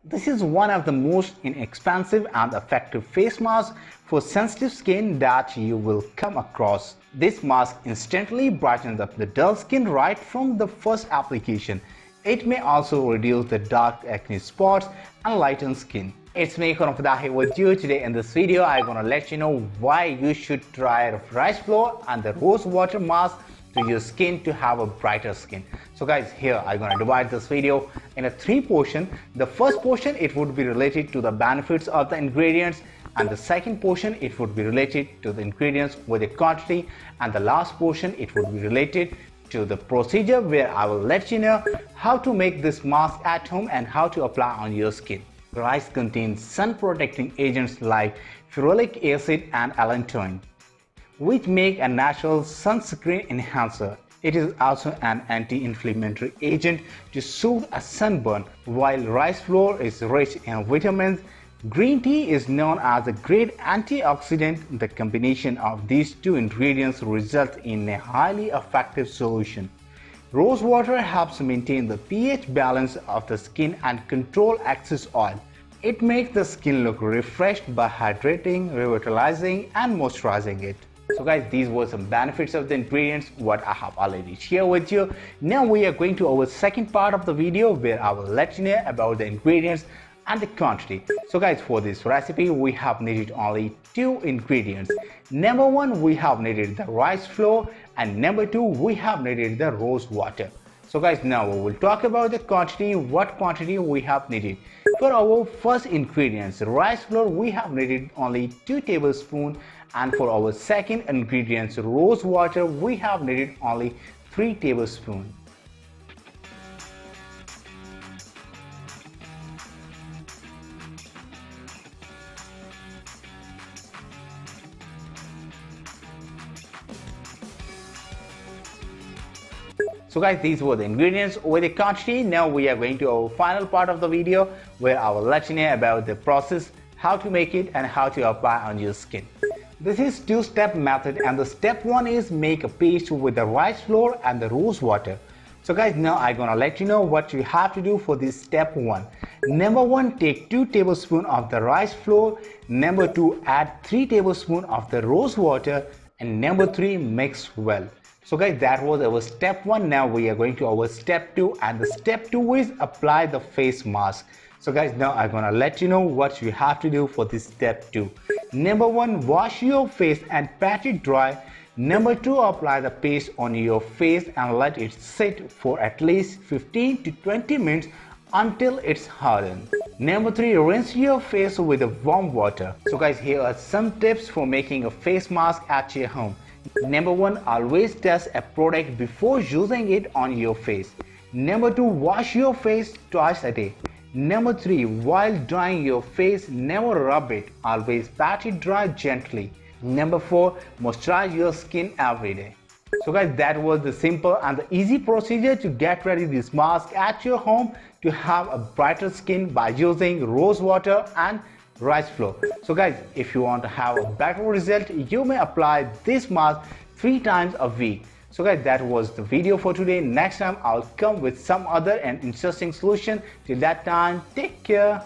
This is one of the most inexpensive and effective face masks for sensitive skin that you will come across. This mask instantly brightens up the dull skin right from the first application. It may also reduce the dark acne spots and lighten skin. It's me, Khurram, here with you. Today in this video, I'm gonna let you know why you should try rice flour and the rose water mask to your skin to have a brighter skin. So guys, here I'm gonna divide this video in a 3 portion. The first portion, it would be related to the benefits of the ingredients, and the second portion, it would be related to the ingredients with the quantity, and the last portion, it would be related to the procedure where I will let you know how to make this mask at home and how to apply on your skin. Rice contains sun protecting agents like ferulic acid and allantoin, which make a natural sunscreen enhancer. It is also an anti-inflammatory agent to soothe a sunburn. While rice flour is rich in vitamins, green tea is known as a great antioxidant. The combination of these 2 ingredients results in a highly effective solution. Rose water helps maintain the pH balance of the skin and control excess oil. It makes the skin look refreshed by hydrating, revitalizing, and moisturizing it. So guys, these were some benefits of the ingredients what I have already shared with you. Now we are going to our second part of the video where I will let you know about the ingredients and the quantity. So guys, for this recipe we have needed only 2 ingredients. Number 1, we have needed the rice flour, and number 2, we have needed the rose water. So guys, now we will talk about the quantity, what quantity we have needed. For our first ingredients, rice flour, we have needed only 2 tablespoons, and for our second ingredients, rose water, we have needed only 3 tablespoons. So guys, these were the ingredients with the quantity. Now we are going to our final part of the video where I will let you know about the process, how to make it and how to apply on your skin. This is 2-step method, and the step 1 is make a paste with the rice flour and the rose water. So guys, now I'm gonna let you know what you have to do for this step 1. Number 1, take 2 tablespoons of the rice flour. Number 2, add 3 tablespoons of the rose water, and number 3, mix well. So guys, that was our step 1. Now we are going to our step 2, and the step 2 is apply the face mask. So guys, now I'm gonna let you know what you have to do for this step 2. Number 1, wash your face and pat it dry. Number 2, apply the paste on your face and let it sit for at least 15 to 20 minutes until it's hardened. Number 3, rinse your face with warm water. So guys, here are some tips for making a face mask at your home. Number 1, always test a product before using it on your face. Number 2, wash your face twice a day. Number 3, while drying your face, never rub it, always pat it dry gently. Number 4, moisturize your skin every day. So guys, that was the simple and the easy procedure to get ready this mask at your home to have a brighter skin by using rose water and rice flour. So guys, if you want to have a better result, you may apply this mask 3 times a week. So guys, that was the video for today. Next time I'll come with some other and interesting solution. Till that time, take care.